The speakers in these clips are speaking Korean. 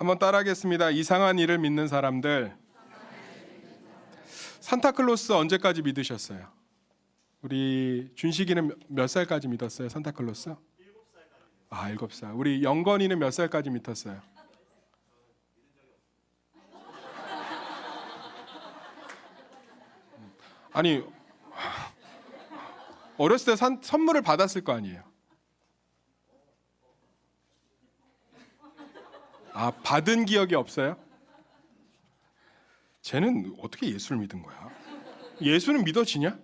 한번 따라하겠습니다. 이상한 일을 믿는 사람들. 산타클로스 언제까지 믿으셨어요? 우리 준식이는 몇 살까지 믿었어요? 산타클로스? 7살까지. 7살. 우리 영건이는 몇 살까지 믿었어요? 아니, 어렸을 때 선물을 받았을 거 아니에요? 받은 기억이 없어요? 쟤는 어떻게 예수를 믿은 거야? 예수는 믿어지냐?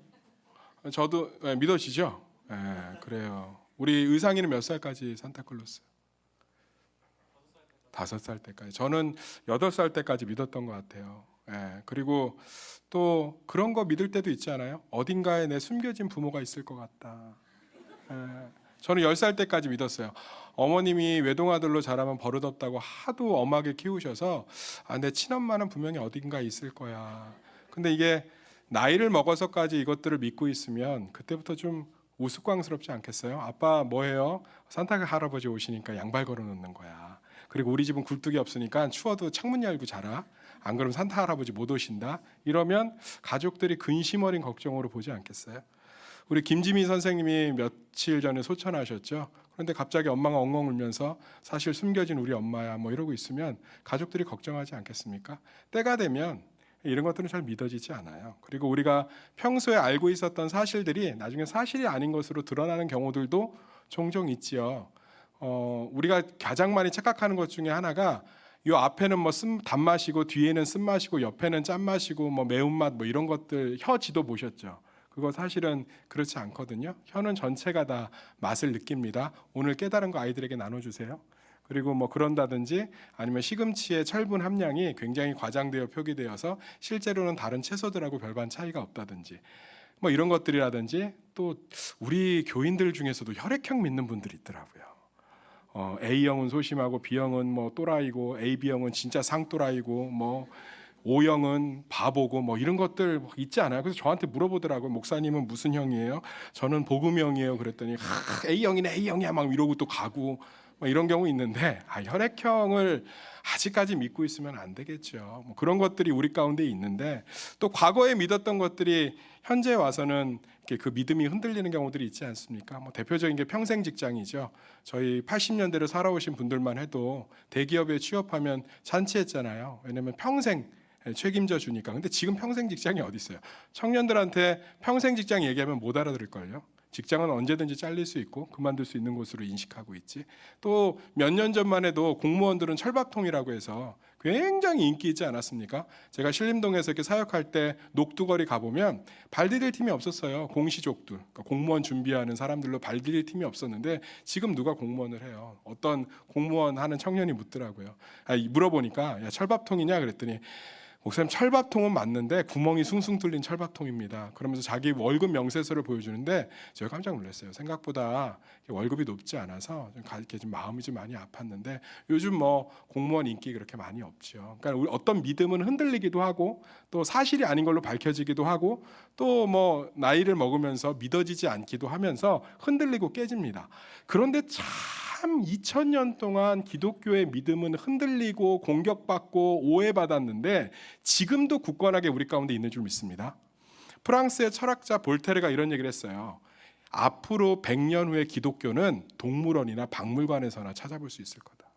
저도 믿어지죠? 그래요. 우리 의상이는 몇 살까지 산타클로스? 5살 때까지. 저는 8살 때까지 믿었던 것 같아요. 그리고 또 그런 거 믿을 때도 있지 않아요? 어딘가에 내 숨겨진 부모가 있을 것 같다. 저는 10살 때까지 믿었어요. 어머님이 외동아들로 자라면 버릇없다고 하도 엄하게 키우셔서 내 친엄마는 분명히 어딘가에 있을 거야. 근데 이게 나이를 먹어서까지 이것들을 믿고 있으면 그때부터 좀 우스꽝스럽지 않겠어요? 아빠 뭐해요? 산타 할아버지 오시니까 양발 걸어놓는 거야. 그리고 우리 집은 굴뚝이 없으니까 추워도 창문 열고 자라. 안 그러면 산타 할아버지 못 오신다. 이러면 가족들이 근심 어린 걱정으로 보지 않겠어요? 우리 김지민 선생님이 며칠 전에 소천하셨죠. 그런데 갑자기 엄마가 엉엉 울면서 사실 숨겨진 우리 엄마야 뭐 이러고 있으면 가족들이 걱정하지 않겠습니까? 때가 되면 이런 것들은 잘 믿어지지 않아요. 그리고 우리가 평소에 알고 있었던 사실들이 나중에 사실이 아닌 것으로 드러나는 경우들도 종종 있지요. 우리가 가장 많이 착각하는 것 중에 하나가 요 앞에는 뭐 단맛이고 뒤에는 쓴맛이고 옆에는 짠맛이고 뭐 매운맛 뭐 이런 것들 혀 지도 보셨죠? 그거 사실은 그렇지 않거든요. 혀는 전체가 다 맛을 느낍니다. 오늘 깨달은 거 아이들에게 나눠주세요. 그리고 뭐 그런다든지 아니면 시금치의 철분 함량이 굉장히 과장되어 표기되어서 실제로는 다른 채소들하고 별반 차이가 없다든지 뭐 이런 것들이라든지 또 우리 교인들 중에서도 혈액형 믿는 분들이 있더라고요. A형은 소심하고 B형은 뭐 또라이고 AB형은 진짜 상또라이고 뭐 O형은 바보고 뭐 이런 것들 있지 않아요? 그래서 저한테 물어보더라고요. 목사님은 무슨 형이에요? 저는 복음형이에요. 그랬더니 A형이네 A형이야 막 이러고 또 가고 뭐 이런 경우 있는데 혈액형을 아직까지 믿고 있으면 안 되겠죠. 뭐 그런 것들이 우리 가운데 있는데 또 과거에 믿었던 것들이 현재 와서는 그 믿음이 흔들리는 경우들이 있지 않습니까? 뭐 대표적인 게 평생 직장이죠. 저희 80년대를 살아오신 분들만 해도 대기업에 취업하면 잔치했잖아요. 왜냐하면 평생 책임져 주니까. 근데 지금 평생 직장이 어디 있어요? 청년들한테 평생 직장 얘기하면 못 알아들을걸요. 직장은 언제든지 잘릴 수 있고 그만둘 수 있는 곳으로 인식하고 있지. 또 몇 년 전만 해도 공무원들은 철밥통이라고 해서 굉장히 인기 있지 않았습니까? 제가 신림동에서 이렇게 사역할 때 녹두거리 가보면 발 디딜 팀이 없었어요. 공시족들, 그러니까 공무원 준비하는 사람들로 발 디딜 팀이 없었는데 지금 누가 공무원을 해요? 어떤 공무원 하는 청년이 묻더라고요. 물어보니까 야, 철밥통이냐 그랬더니 목사님 철밥통은 맞는데 구멍이 숭숭 뚫린 철밥통입니다. 그러면서 자기 월급 명세서를 보여주는데 제가 깜짝 놀랐어요. 생각보다 월급이 높지 않아서 좀 마음이 좀 많이 아팠는데 요즘 뭐 공무원 인기 그렇게 많이 없죠. 그러니까 우리 어떤 믿음은 흔들리기도 하고 또 사실이 아닌 걸로 밝혀지기도 하고 또 뭐 나이를 먹으면서 믿어지지 않기도 하면서 흔들리고 깨집니다. 그런데 참 2000년 동안 기독교의 믿음은 흔들리고 공격받고 오해받았는데 지금도 굳건하게 우리 가운데 있는 줄 믿습니다. 프랑스의 철학자 볼테르가 이런 얘기를 했어요. 앞으로 100년 후에 기독교는 동물원이나 박물관에서나 찾아볼 수 있을 거다.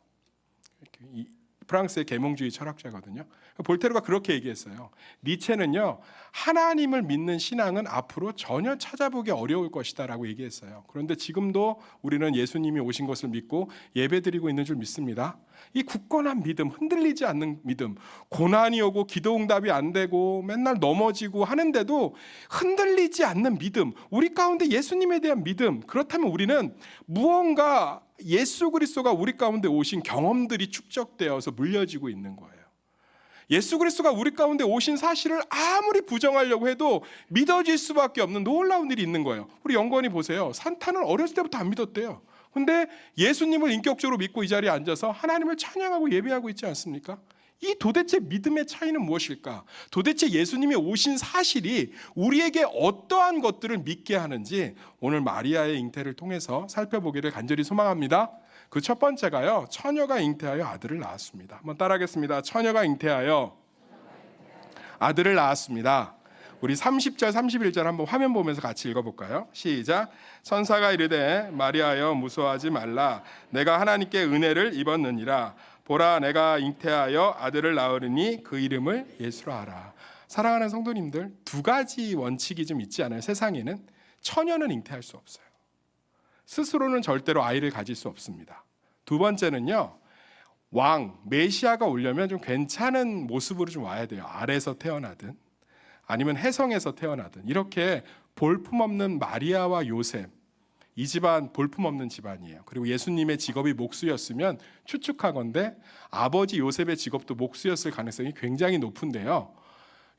프랑스의 계몽주의 철학자거든요. 볼테르가 그렇게 얘기했어요. 니체는요, 하나님을 믿는 신앙은 앞으로 전혀 찾아보기 어려울 것이다 라고 얘기했어요. 그런데 지금도 우리는 예수님이 오신 것을 믿고 예배드리고 있는 줄 믿습니다. 이 굳건한 믿음, 흔들리지 않는 믿음, 고난이 오고 기도응답이 안 되고 맨날 넘어지고 하는데도 흔들리지 않는 믿음, 우리 가운데 예수님에 대한 믿음, 그렇다면 우리는 무언가 예수 그리스도가 우리 가운데 오신 경험들이 축적되어서 물려지고 있는 거예요. 예수 그리스도가 우리 가운데 오신 사실을 아무리 부정하려고 해도 믿어질 수밖에 없는 놀라운 일이 있는 거예요. 우리 영건이 보세요. 산타는 어렸을 때부터 안 믿었대요. 근데 예수님을 인격적으로 믿고 이 자리에 앉아서 하나님을 찬양하고 예배하고 있지 않습니까? 이 도대체 믿음의 차이는 무엇일까? 도대체 예수님이 오신 사실이 우리에게 어떠한 것들을 믿게 하는지 오늘 마리아의 잉태를 통해서 살펴보기를 간절히 소망합니다. 그 첫 번째가요, 처녀가 잉태하여 아들을 낳았습니다. 한번 따라하겠습니다. 처녀가 잉태하여 아들을 낳았습니다. 우리 30절 31절 한번 화면 보면서 같이 읽어볼까요? 시작. 천사가 이르되 마리아여 무서워하지 말라. 내가 하나님께 은혜를 입었느니라. 보라 내가 잉태하여 아들을 낳으리니 그 이름을 예수라 하라. 사랑하는 성도님들, 두 가지 원칙이 좀 있지 않아요? 세상에는 처녀는 잉태할 수 없어요. 스스로는 절대로 아이를 가질 수 없습니다. 두 번째는요, 왕, 메시아가 오려면 좀 괜찮은 모습으로 좀 와야 돼요. 알에서 태어나든 아니면 해성에서 태어나든. 이렇게 볼품없는 마리아와 요셉, 이 집안 볼품없는 집안이에요. 그리고 예수님의 직업이 목수였으면 추측하건대 아버지 요셉의 직업도 목수였을 가능성이 굉장히 높은데요,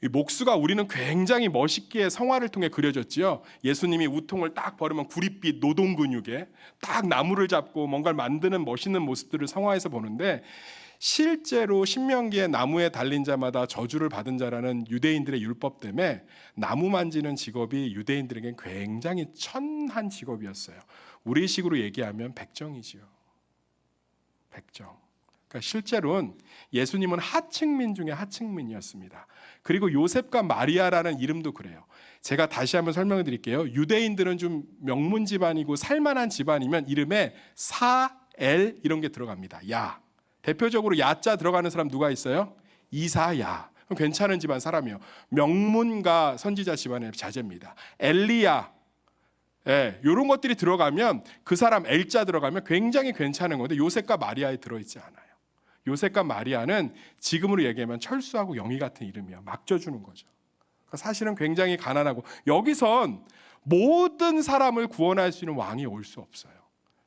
이 목수가 우리는 굉장히 멋있게 성화를 통해 그려졌지요. 예수님이 우통을 딱 벌으면 구릿빛 노동 근육에 딱 나무를 잡고 뭔가를 만드는 멋있는 모습들을 성화에서 보는데, 실제로 신명기에 나무에 달린 자마다 저주를 받은 자라는 유대인들의 율법 때문에 나무 만지는 직업이 유대인들에겐 굉장히 천한 직업이었어요. 우리식으로 얘기하면 백정이지요. 백정. 그러니까 실제로는 예수님은 하층민 중에 하층민이었습니다. 그리고 요셉과 마리아라는 이름도 그래요. 제가 다시 한번 설명해 드릴게요. 유대인들은 좀 명문 집안이고 살만한 집안이면 이름에 사엘 이런 게 들어갑니다. 야. 대표적으로 야자 들어가는 사람 누가 있어요? 이사야. 그럼 괜찮은 집안 사람이에요. 명문가 선지자 집안의 자제입니다. 엘리야. 예, 이런 것들이 들어가면, 그 사람 엘자 들어가면 굉장히 괜찮은 건데 요셉과 마리아에 들어있지 않아요. 요셉과 마리아는 지금으로 얘기하면 철수하고 영희 같은 이름이야. 막 져주는 거죠. 그러니까 사실은 굉장히 가난하고, 여기선 모든 사람을 구원할 수 있는 왕이 올 수 없어요.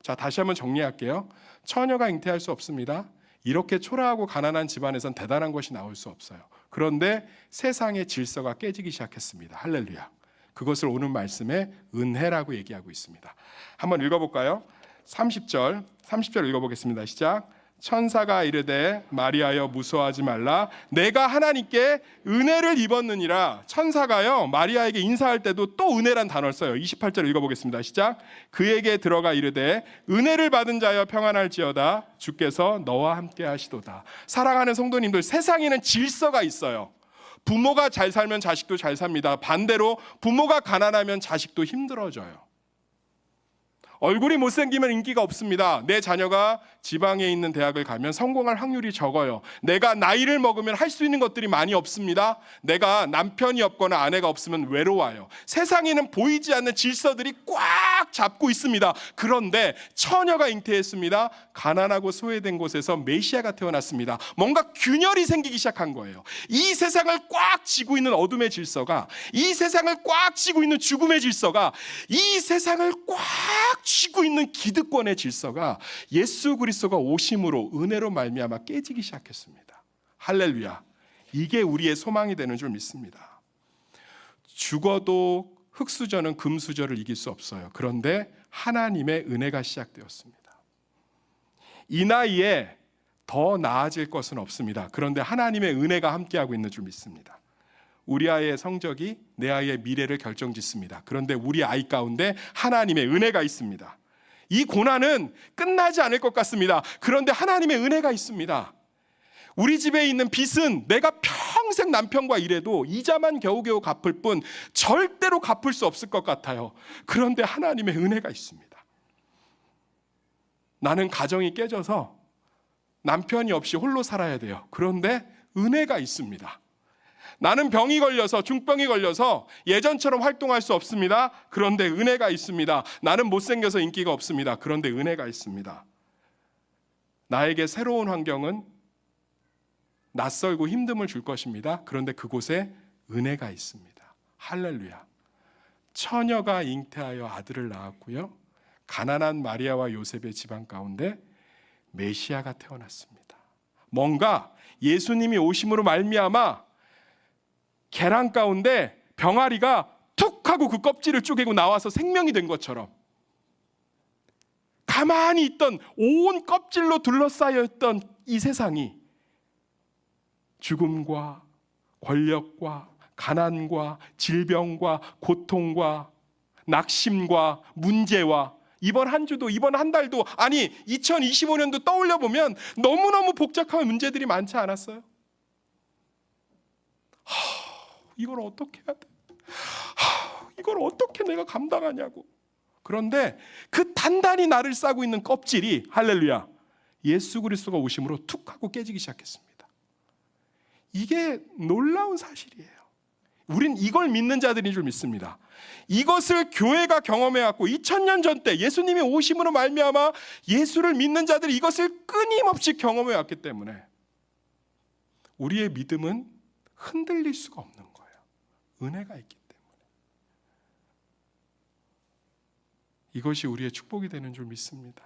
자, 다시 한번 정리할게요. 처녀가 잉태할 수 없습니다. 이렇게 초라하고 가난한 집안에선 대단한 것이 나올 수 없어요. 그런데 세상의 질서가 깨지기 시작했습니다. 할렐루야. 그것을 오늘 말씀에 은혜라고 얘기하고 있습니다. 한번 읽어볼까요? 30절 읽어보겠습니다. 시작. 천사가 이르되 마리아여 무서워하지 말라. 내가 하나님께 은혜를 입었느니라. 천사가요, 마리아에게 인사할 때도 또 은혜란 단어를 써요. 28절 읽어보겠습니다. 시작. 그에게 들어가 이르되 은혜를 받은 자여 평안할지어다. 주께서 너와 함께 하시도다. 사랑하는 성도님들, 세상에는 질서가 있어요. 부모가 잘 살면 자식도 잘 삽니다. 반대로 부모가 가난하면 자식도 힘들어져요. 얼굴이 못생기면 인기가 없습니다. 내 자녀가 지방에 있는 대학을 가면 성공할 확률이 적어요. 내가 나이를 먹으면 할 수 있는 것들이 많이 없습니다. 내가 남편이 없거나 아내가 없으면 외로워요. 세상에는 보이지 않는 질서들이 꽉 잡고 있습니다. 그런데 처녀가 잉태했습니다. 가난하고 소외된 곳에서 메시아가 태어났습니다. 뭔가 균열이 생기기 시작한 거예요. 이 세상을 꽉 쥐고 있는 어둠의 질서가, 이 세상을 꽉 쥐고 있는 죽음의 질서가, 이 세상을 꽉 쥐고 있는 기득권의 질서가 예수 그리스도가 오심으로 은혜로 말미암아 깨지기 시작했습니다. 할렐루야. 이게 우리의 소망이 되는 줄 믿습니다. 죽어도 흙수저는 금수저를 이길 수 없어요. 그런데 하나님의 은혜가 시작되었습니다. 이 나이에 더 나아질 것은 없습니다. 그런데 하나님의 은혜가 함께하고 있는 줄 믿습니다. 우리 아이의 성적이 내 아이의 미래를 결정짓습니다. 그런데 우리 아이 가운데 하나님의 은혜가 있습니다. 이 고난은 끝나지 않을 것 같습니다. 그런데 하나님의 은혜가 있습니다. 우리 집에 있는 빚은 내가 평생 남편과 일해도 이자만 겨우겨우 갚을 뿐 절대로 갚을 수 없을 것 같아요. 그런데 하나님의 은혜가 있습니다. 나는 가정이 깨져서 남편이 없이 홀로 살아야 돼요. 그런데 은혜가 있습니다. 나는 병이 걸려서, 중병이 걸려서 예전처럼 활동할 수 없습니다. 그런데 은혜가 있습니다. 나는 못생겨서 인기가 없습니다. 그런데 은혜가 있습니다. 나에게 새로운 환경은 낯설고 힘듦을 줄 것입니다. 그런데 그곳에 은혜가 있습니다. 할렐루야. 처녀가 잉태하여 아들을 낳았고요, 가난한 마리아와 요셉의 집안 가운데 메시아가 태어났습니다. 뭔가 예수님이 오심으로 말미암아 계란 가운데 병아리가 툭 하고 그 껍질을 쪼개고 나와서 생명이 된 것처럼, 가만히 있던 온 껍질로 둘러싸여 있던 이 세상이 죽음과 권력과 가난과 질병과 고통과 낙심과 문제와 이번 한 주도, 이번 한 달도, 아니 2025년도 떠올려 보면 너무너무 복잡한 문제들이 많지 않았어요? 이걸 어떻게 해야 돼? 이걸 어떻게 내가 감당하냐고. 그런데 그 단단히 나를 싸고 있는 껍질이, 할렐루야, 예수 그리스도가 오심으로 툭 하고 깨지기 시작했습니다. 이게 놀라운 사실이에요. 우린 이걸 믿는 자들인 줄 믿습니다. 이것을 교회가 경험해왔고 2000년 전 때 예수님이 오심으로 말미암아 예수를 믿는 자들이 이것을 끊임없이 경험해왔기 때문에 우리의 믿음은 흔들릴 수가 없는 거예요. 은혜가 있기 때문에. 이것이 우리의 축복이 되는 줄 믿습니다.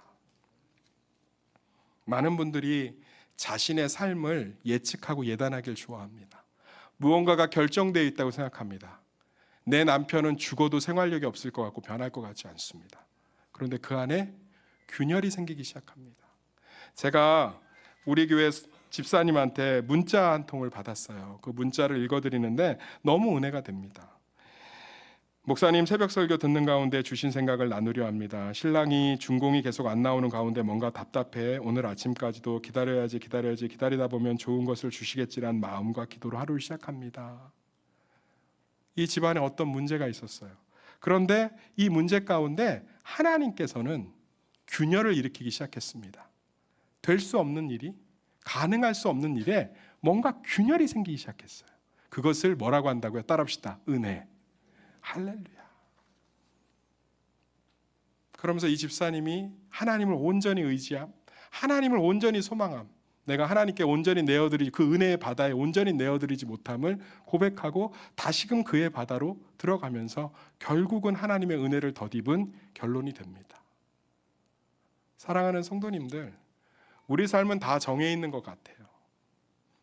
많은 분들이 자신의 삶을 예측하고 예단하길 좋아합니다. 무언가가 결정되어 있다고 생각합니다. 내 남편은 죽어도 생활력이 없을 것 같고 변할 것 같지 않습니다. 그런데 그 안에 균열이 생기기 시작합니다. 제가 우리 교회 집사님한테 문자 한 통을 받았어요. 그 문자를 읽어드리는데 너무 은혜가 됩니다. 목사님, 새벽 설교 듣는 가운데 주신 생각을 나누려 합니다. 신랑이 준공이 계속 안 나오는 가운데 뭔가 답답해. 오늘 아침까지도 기다리다 보면 좋은 것을 주시겠지란 마음과 기도로 하루를 시작합니다. 이 집안에 어떤 문제가 있었어요. 그런데 이 문제 가운데 하나님께서는 균열을 일으키기 시작했습니다. 될 수 없는 일이, 가능할 수 없는 일에 뭔가 균열이 생기기 시작했어요. 그것을 뭐라고 한다고요? 따라합시다. 은혜. 할렐루야. 그러면서 이 집사님이 하나님을 온전히 의지함, 하나님을 온전히 소망함, 내가 하나님께 온전히 내어드리지, 그 은혜의 바다에 온전히 내어드리지 못함을 고백하고 다시금 그의 바다로 들어가면서 결국은 하나님의 은혜를 덧입은 결론이 됩니다. 사랑하는 성도님들, 우리 삶은 다 정해 있는 것 같아요.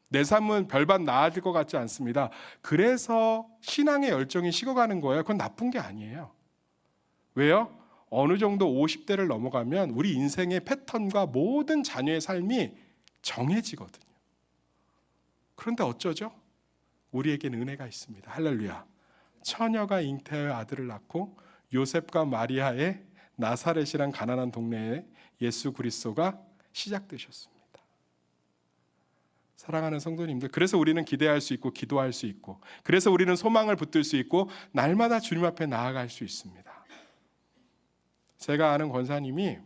내 삶은 별반 나아질 것 같지 않습니다. 그래서 신앙의 열정이 식어가는 거예요. 그건 나쁜 게 아니에요. 왜요? 어느 정도 50대를 넘어가면 우리 인생의 패턴과 모든 자녀의 삶이 정해지거든요. 그런데 어쩌죠? 우리에게는 은혜가 있습니다. 할렐루야. 처녀가 잉태하여 아들을 낳고 요셉과 마리아의 나사렛이란 가난한 동네에 예수 그리스도가 시작되셨습니다. 사랑하는 성도님들, 그래서 우리는 기대할 수 있고 기도할 수 있고, 그래서 우리는 소망을 붙들 수 있고 날마다 주님 앞에 나아갈 수 있습니다. 제가 아는 권사님이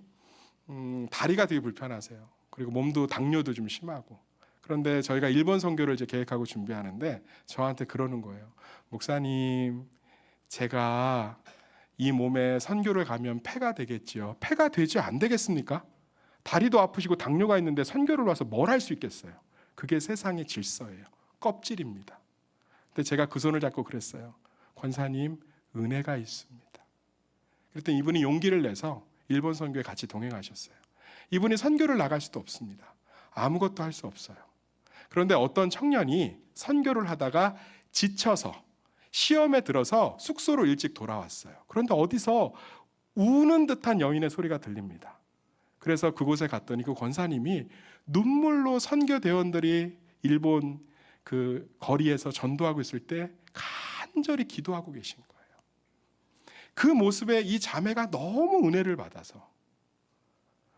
다리가 되게 불편하세요. 그리고 몸도 당뇨도 좀 심하고. 그런데 저희가 일본 선교를 이제 계획하고 준비하는데 저한테 그러는 거예요. 목사님, 제가 이 몸에 선교를 가면 폐가 되겠지요. 폐가 되지 안 되겠습니까? 다리도 아프시고 당뇨가 있는데 선교를 와서 뭘 할 수 있겠어요? 그게 세상의 질서예요. 껍질입니다. 근데 제가 그 손을 잡고 그랬어요. 권사님, 은혜가 있습니다. 그랬더니 이분이 용기를 내서 일본 선교에 같이 동행하셨어요. 이분이 선교를 나갈 수도 없습니다. 아무것도 할 수 없어요. 그런데 어떤 청년이 선교를 하다가 지쳐서 시험에 들어서 숙소로 일찍 돌아왔어요. 그런데 어디서 우는 듯한 여인의 소리가 들립니다. 그래서 그곳에 갔더니 그 권사님이 눈물로 선교 대원들이 일본 그 거리에서 전도하고 있을 때 간절히 기도하고 계신 거예요. 그 모습에 이 자매가 너무 은혜를 받아서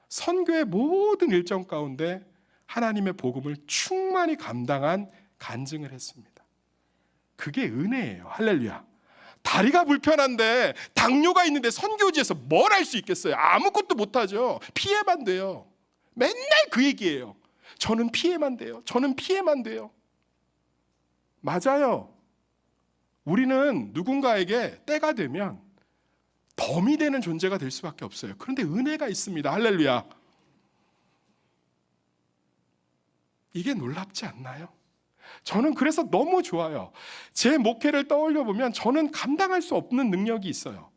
선교의 모든 일정 가운데 하나님의 복음을 충만히 감당한 간증을 했습니다. 그게 은혜예요. 할렐루야. 다리가 불편한데 당뇨가 있는데 선교지에서 뭘 할 수 있겠어요? 아무것도 못하죠. 피해만 돼요. 맨날 그 얘기예요. 저는 피해만 돼요. 저는 피해만 돼요. 맞아요. 우리는 누군가에게 때가 되면 덤이 되는 존재가 될 수밖에 없어요. 그런데 은혜가 있습니다. 할렐루야. 이게 놀랍지 않나요? 저는 그래서 너무 좋아요. 제 목회를 떠올려 보면 저는 감당할 수 없는 능력이 있어요.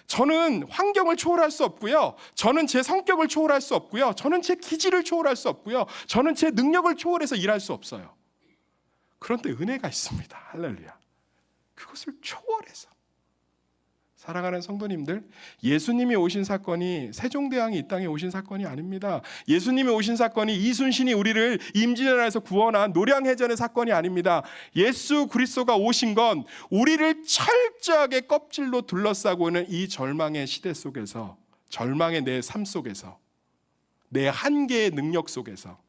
저는 환경을 초월할 수 없고요. 저는 제 성격을 초월할 수 없고요. 저는 제 기질을 초월할 수 없고요. 저는 제 능력을 초월해서 일할 수 없어요. 그런데 은혜가 있습니다. 할렐루야. 그것을 초월해서. 사랑하는 성도님들, 예수님이 오신 사건이 세종대왕이 이 땅에 오신 사건이 아닙니다. 예수님이 오신 사건이 이순신이 우리를 임진왜란에서 구원한 노량해전의 사건이 아닙니다. 예수 그리스도가 오신 건 우리를 철저하게 껍질로 둘러싸고 있는 이 절망의 시대 속에서 절망의 내 삶 속에서, 내 한계의 능력 속에서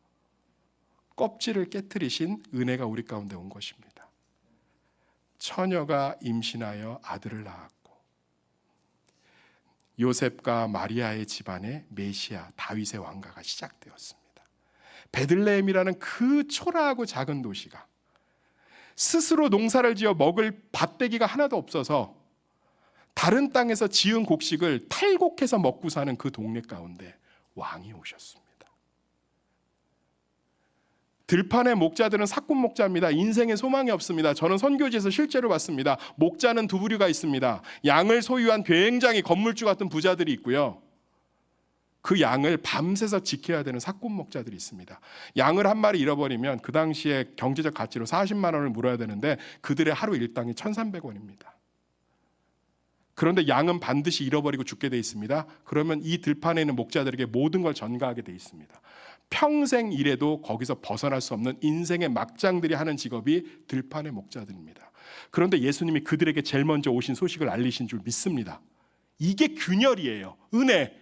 껍질을 깨트리신 은혜가 우리 가운데 온 것입니다. 처녀가 임신하여 아들을 낳았고 요셉과 마리아의 집안에 메시아 다윗의 왕가가 시작되었습니다. 베들레헴이라는 그 초라하고 작은 도시가 스스로 농사를 지어 먹을 밭대기가 하나도 없어서 다른 땅에서 지은 곡식을 탈곡해서 먹고 사는 그 동네 가운데 왕이 오셨습니다. 들판의 목자들은 사꾼 목자입니다. 인생에 소망이 없습니다. 저는 선교지에서 실제로 봤습니다. 목자는 두 부류가 있습니다. 양을 소유한 굉장히 건물주 같은 부자들이 있고요. 그 양을 밤새서 지켜야 되는 사꾼 목자들이 있습니다. 양을 한 마리 잃어버리면 그 당시에 경제적 가치로 40만 원을 물어야 되는데 그들의 하루 일당이 1,300원입니다. 그런데 양은 반드시 잃어버리고 죽게 돼 있습니다. 그러면 이 들판에 있는 목자들에게 모든 걸 전가하게 돼 있습니다. 평생 일해도 거기서 벗어날 수 없는 인생의 막장들이 하는 직업이 들판의 목자들입니다. 그런데 예수님이 그들에게 제일 먼저 오신 소식을 알리신 줄 믿습니다. 이게 균열이에요. 은혜.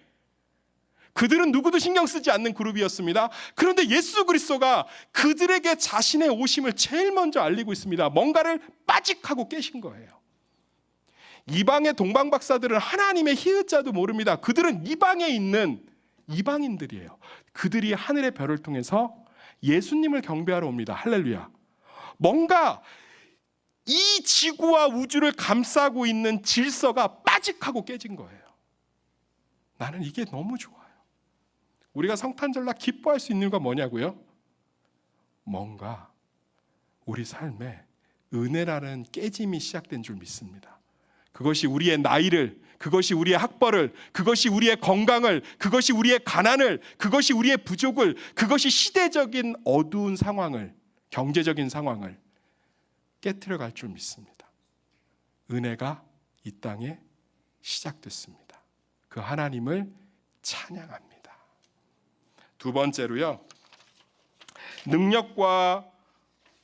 그들은 누구도 신경 쓰지 않는 그룹이었습니다. 그런데 예수 그리스도가 그들에게 자신의 오심을 제일 먼저 알리고 있습니다. 뭔가를 빠직하고 깨신 거예요. 이방의 동방 박사들은 하나님의 희의자도 모릅니다. 그들은 이방에 있는 이방인들이에요. 그들이 하늘의 별을 통해서 예수님을 경배하러 옵니다. 할렐루야. 뭔가 이 지구와 우주를 감싸고 있는 질서가 빠직하고 깨진 거예요. 나는 이게 너무 좋아요. 우리가 성탄절날 기뻐할 수 있는 건 뭐냐고요? 뭔가 우리 삶에 은혜라는 깨짐이 시작된 줄 믿습니다. 그것이 우리의 나이를, 그것이 우리의 학벌을, 그것이 우리의 건강을, 그것이 우리의 가난을, 그것이 우리의 부족을, 그것이 시대적인 어두운 상황을, 경제적인 상황을 깨트려 갈 줄 믿습니다. 은혜가 이 땅에 시작됐습니다. 그 하나님을 찬양합니다. 두 번째로요, 능력과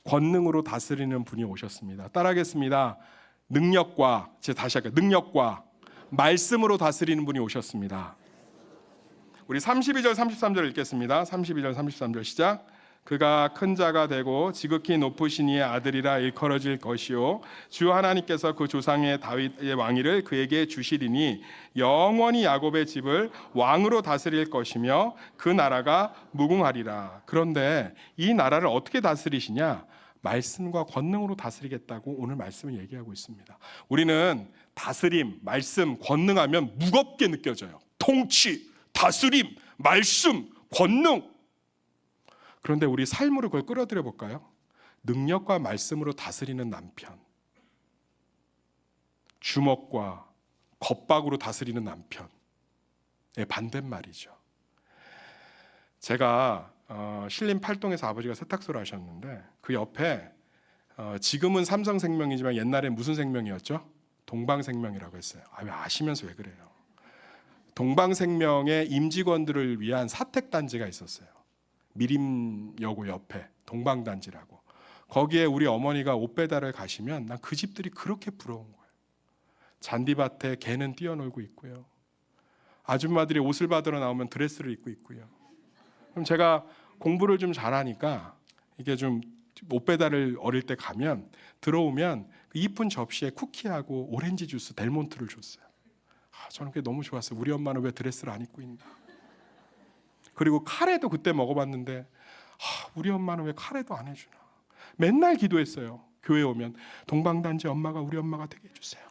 권능으로 다스리는 분이 오셨습니다. 따라하겠습니다. 능력과, 제가 다시 할게요. 능력과 말씀으로 다스리는 분이 오셨습니다. 우리 32절 33절 읽겠습니다. 32절 33절 시작. 그가 큰 자가 되고 지극히 높으신 이의 아들이라 일컬어질 것이요 주 하나님께서 그 조상의 다윗의 왕위를 그에게 주시리니 영원히 야곱의 집을 왕으로 다스릴 것이며 그 나라가 무궁하리라. 그런데 이 나라를 어떻게 다스리시냐? 말씀과 권능으로 다스리겠다고 오늘 말씀을 얘기하고 있습니다. 우리는 다스림, 말씀, 권능하면 무겁게 느껴져요. 통치, 다스림, 말씀, 권능. 그런데 우리 삶으로 그걸 끌어들여 볼까요? 능력과 말씀으로 다스리는 남편, 주먹과 겁박으로 다스리는 남편의 반대말이죠. 제가 신림 팔동에서 아버지가 세탁소를 하셨는데 그 옆에 지금은 삼성생명이지만 옛날엔 무슨 생명이었죠? 동방생명이라고 했어요. 왜 아시면서 왜 그래요? 동방생명의 임직원들을 위한 사택단지가 있었어요. 미림여고 옆에 동방단지라고. 거기에 우리 어머니가 옷 배달을 가시면 난 그 집들이 그렇게 부러운 거예요. 잔디밭에 개는 뛰어놀고 있고요. 아줌마들이 옷을 받으러 나오면 드레스를 입고 있고요. 그럼 제가 공부를 좀 잘하니까 이게 좀 옷 배달을 어릴 때 가면 들어오면 그 이쁜 접시에 쿠키하고 오렌지 주스 델몬트를 줬어요. 저는 그게 너무 좋았어요. 우리 엄마는 왜 드레스를 안 입고 있나. 그리고 카레도 그때 먹어봤는데 우리 엄마는 왜 카레도 안 해주나. 맨날 기도했어요. 교회 오면 동방단지 엄마가 우리 엄마가 되게 해주세요.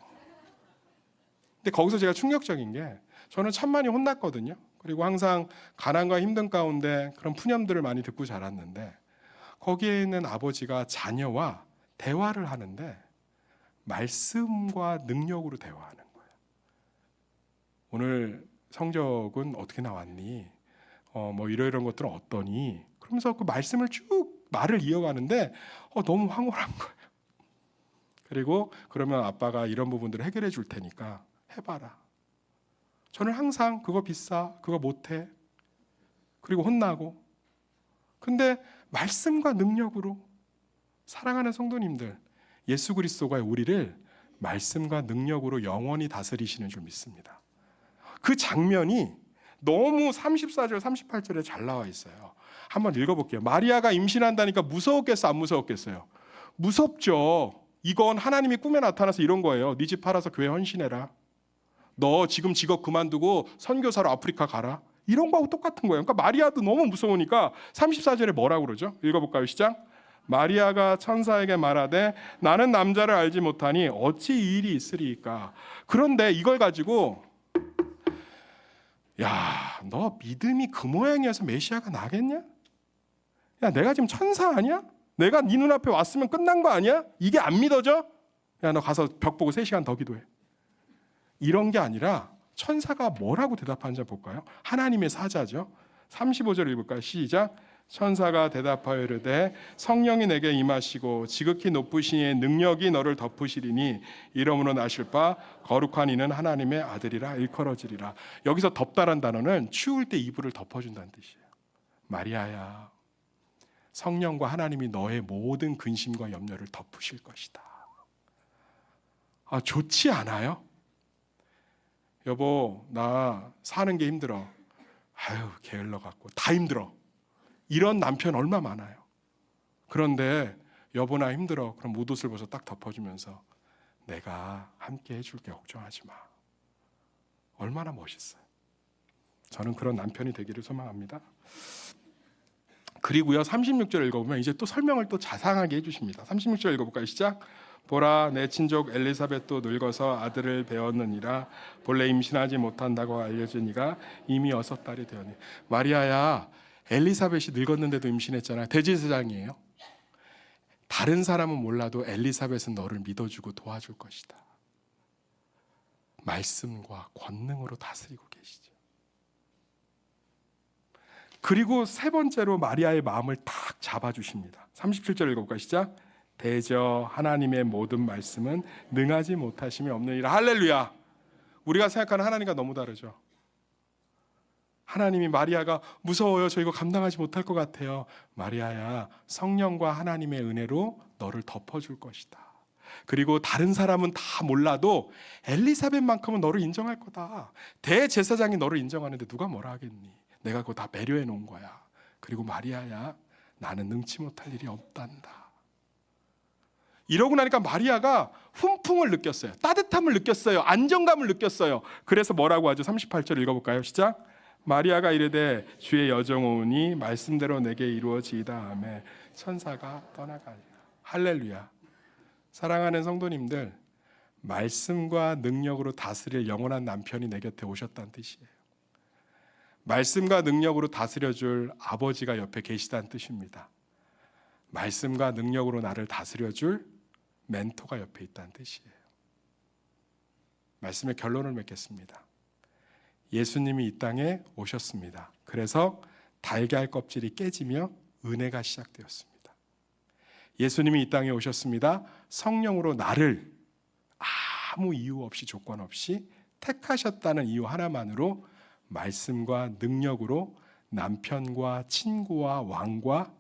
근데 거기서 제가 충격적인 게 저는 참 많이 혼났거든요. 그리고 항상 가난과 힘든 가운데 그런 푸념들을 많이 듣고 자랐는데 거기에 있는 아버지가 자녀와 대화를 하는데 말씀과 능력으로 대화하는 거예요. 오늘 성적은 어떻게 나왔니? 뭐 이런 것들은 어떠니? 그러면서 그 말씀을 쭉 말을 이어가는데 너무 황홀한 거예요. 그리고 그러면 아빠가 이런 부분들을 해결해 줄 테니까 해봐라. 저는 항상 그거 비싸, 그거 못해, 그리고 혼나고. 근데 말씀과 능력으로 사랑하는 성도님들, 예수 그리스도가 우리를 말씀과 능력으로 영원히 다스리시는 줄 믿습니다. 그 장면이 너무 34절 38절에 잘 나와 있어요. 한번 읽어볼게요. 마리아가 임신한다니까 무서웠겠어 안 무서웠겠어요? 무섭죠. 이건 하나님이 꿈에 나타나서 이런 거예요. 네 집 팔아서 교회 헌신해라. 너 지금 직업 그만두고 선교사로 아프리카 가라. 이런 거하고 똑같은 거예요. 그러니까 마리아도 너무 무서우니까 34절에 뭐라고 그러죠? 읽어볼까요? 시작. 마리아가 천사에게 말하되 나는 남자를 알지 못하니 어찌 이 일이 있으리이까. 그런데 이걸 가지고 야, 너 믿음이 그 모양이어서 메시아가 나겠냐? 야, 내가 지금 천사 아니야? 내가 네 눈앞에 왔으면 끝난 거 아니야? 이게 안 믿어져? 야, 너 가서 벽 보고 3시간 더 기도해. 이런 게 아니라 천사가 뭐라고 대답하는지 볼까요? 하나님의 사자죠. 35절 읽을까요? 시작. 천사가 대답하여 이르되 성령이 내게 임하시고 지극히 높으신 이의 능력이 너를 덮으시리니 이러므로 나실 바 거룩한 이는 하나님의 아들이라 일컬어지리라. 여기서 덮다란 단어는 추울 때 이불을 덮어준다는 뜻이에요. 마리아야, 성령과 하나님이 너의 모든 근심과 염려를 덮으실 것이다. 아, 좋지 않아요? 여보, 나 사는 게 힘들어. 아유, 게을러 갖고 다 힘들어. 이런 남편 얼마 많아요. 그런데 여보나 힘들어. 그럼 옷을 벗어 딱 덮어주면서 내가 함께 해줄게. 걱정하지 마. 얼마나 멋있어요. 저는 그런 남편이 되기를 소망합니다. 그리고요, 36절 읽어보면 이제 또 설명을 또 자상하게 해주십니다. 36절 읽어볼까요? 시작. 보라, 내 친족 엘리사벳도 늙어서 아들을 배웠느니라. 본래 임신하지 못한다고 알려진 이가 이미 6달이 되었니. 마리아야, 엘리사벳이 늙었는데도 임신했잖아요. 대제사장이에요. 다른 사람은 몰라도 엘리사벳은 너를 믿어주고 도와줄 것이다. 말씀과 권능으로 다스리고 계시죠. 그리고 세 번째로 마리아의 마음을 탁 잡아주십니다. 37절 읽어볼까요? 시작. 대저 하나님의 모든 말씀은 능하지 못하심이 없느니라. 할렐루야. 우리가 생각하는 하나님과 너무 다르죠. 하나님이 마리아가 무서워요. 저 이거 감당하지 못할 것 같아요. 마리아야, 성령과 하나님의 은혜로 너를 덮어줄 것이다. 그리고 다른 사람은 다 몰라도 엘리사벳만큼은 너를 인정할 거다. 대제사장이 너를 인정하는데 누가 뭐라 하겠니? 내가 그거 다 배려해 놓은 거야. 그리고 마리아야, 나는 능치 못할 일이 없단다. 이러고 나니까 마리아가 훈풍을 느꼈어요. 따뜻함을 느꼈어요. 안정감을 느꼈어요. 그래서 뭐라고 하죠? 38절 읽어볼까요? 시작. 마리아가 이르되 주의 여정 오니 말씀대로 내게 이루어지이다 하매 천사가 떠나가니라. 할렐루야. 사랑하는 성도님들, 말씀과 능력으로 다스릴 영원한 남편이 내 곁에 오셨다는 뜻이에요. 말씀과 능력으로 다스려줄 아버지가 옆에 계시다는 뜻입니다. 말씀과 능력으로 나를 다스려줄 멘토가 옆에 있다는 뜻이에요. 말씀의 결론을 맺겠습니다. 예수님이 이 땅에 오셨습니다. 그래서 달걀 껍질이 깨지며 은혜가 시작되었습니다. 예수님이 이 땅에 오셨습니다. 성령으로 나를 아무 이유 없이 조건 없이 택하셨다는 이유 하나만으로 말씀과 능력으로 남편과 친구와 왕과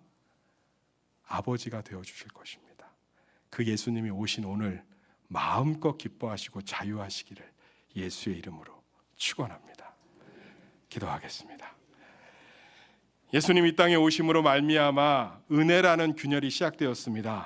아버지가 되어주실 것입니다. 그 예수님이 오신 오늘 마음껏 기뻐하시고 자유하시기를 예수의 이름으로 축원합니다. 기도하겠습니다. 예수님 이 땅에 오심으로 말미암아 은혜라는 균열이 시작되었습니다.